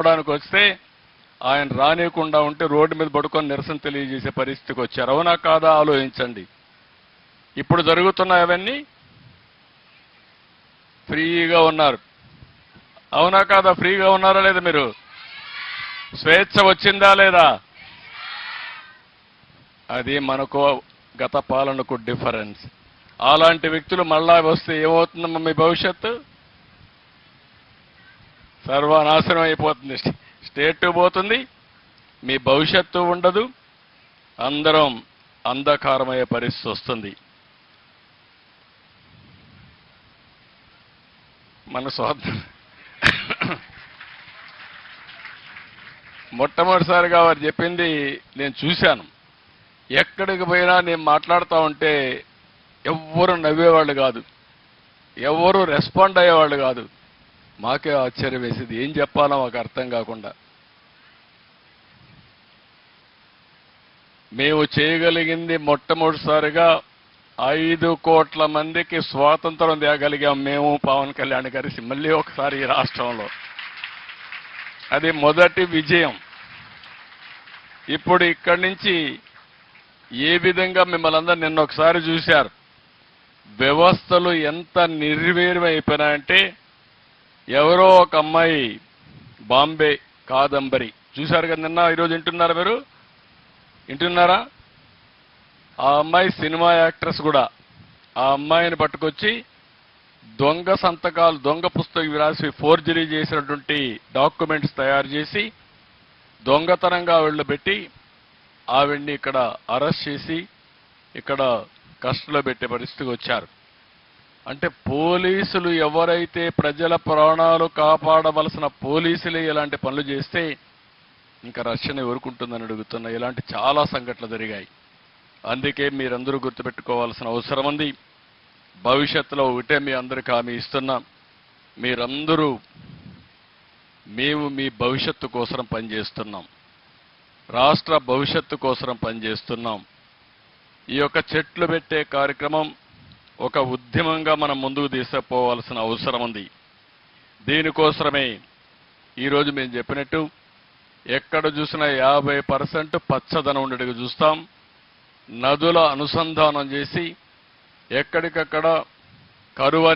చెప్పడానికి వస్తే ఆయన రానియకుండా ఉంటే రోడ్డు మీద పడుకొని నిరసన తెలియజేసే పరిస్థితికి వచ్చారు. అవునా కాదా ఆలోచించండి. ఇప్పుడు జరుగుతున్నాయవన్నీ ఫ్రీగా ఉన్నారు. అవునా కాదా? ఫ్రీగా ఉన్నారా లేదా? మీరు స్వేచ్ఛ వచ్చిందా లేదా? అది మనకు గత పాలనకు డిఫరెన్స్. అలాంటి వ్యక్తులు మళ్ళా వస్తే ఏమవుతుందమ్మా? మీ భవిష్యత్తు సర్వనాశనం అయిపోతుంది. స్టేట్ పోతుంది, మీ భవిష్యత్తు ఉండదు, అందరం అంధకారమయ్యే పరిస్థితి వస్తుంది. మన స్వార్థం మొట్టమొదటిసారిగా వారు చెప్పింది నేను చూశాను. ఎక్కడికి పోయినా నేను మాట్లాడుతూ ఉంటే ఎవ్వరూ నవ్వేవాళ్ళు కాదు, ఎవ్వరూ రెస్పాండ్ అయ్యేవాళ్ళు కాదు. మాకే ఆశ్చర్యం వేసేది, ఏం చెప్పాలో మాకు అర్థం కాకుండా. మేము చేయగలిగింది మొట్టమొదటిసారిగా 5 కోట్ల మందికి స్వాతంత్రం తేగలిగాం మేము, పవన్ కళ్యాణ్ గారి మళ్ళీ ఒకసారి ఈ రాష్ట్రంలో. అది మొదటి విజయం. ఇప్పుడు ఇక్కడి నుంచి ఏ విధంగా మిమ్మల్ని అందరూ నిన్న ఒకసారి చూశారు, వ్యవస్థలు ఎంత నిర్వీర్యం అయిపోయినాయంటే, ఎవరో ఒక అమ్మాయి బాంబే కాదంబరి చూశారు కదా నిన్న. ఈరోజు వింటున్నారా మీరు? వింటున్నారా? ఆ అమ్మాయి సినిమా యాక్ట్రెస్ కూడా. ఆ అమ్మాయిని పట్టుకొచ్చి దొంగ సంతకాలు, దొంగ పుస్తకం రాసి ఫోర్జరీ చేసినటువంటి డాక్యుమెంట్స్ తయారు చేసి దొంగతనంగా ఆవిడలో పెట్టి ఆవిడ్ని ఇక్కడ అరెస్ట్ చేసి ఇక్కడ కస్టడీలో పెట్టే పరిస్థితికి వచ్చారు. అంటే పోలీసులు ఎవరైతే ప్రజల ప్రాణాలు కాపాడవలసిన పోలీసులే ఇలాంటి పనులు చేస్తే ఇంకా రక్షణ ఎవరుకుంటుందని అడుగుతున్నా. ఇలాంటి చాలా సంఘటనలు జరిగాయి. అందుకే మీరందరూ గుర్తుపెట్టుకోవాల్సిన అవసరం ఉంది. భవిష్యత్తులో ఒకటే మీ అందరికీ హామీ ఇస్తున్నాం, మీరందరూ మేము మీ భవిష్యత్తు కోసం పనిచేస్తున్నాం, రాష్ట్ర భవిష్యత్తు కోసం పనిచేస్తున్నాం. ఈ యొక్క చెట్లు పెట్టే కార్యక్రమం ఒక ఉద్యమంగా మనం ముందుకు తీసుకుపోవాల్సిన అవసరం ఉంది. దీనికోసమే ఈరోజు మేము చెప్పినట్టు ఎక్కడ చూసినా 50% పచ్చదనం ఉండేట్టుగా చూస్తాం. నదుల అనుసంధానం చేసి ఎక్కడికక్కడ కరువు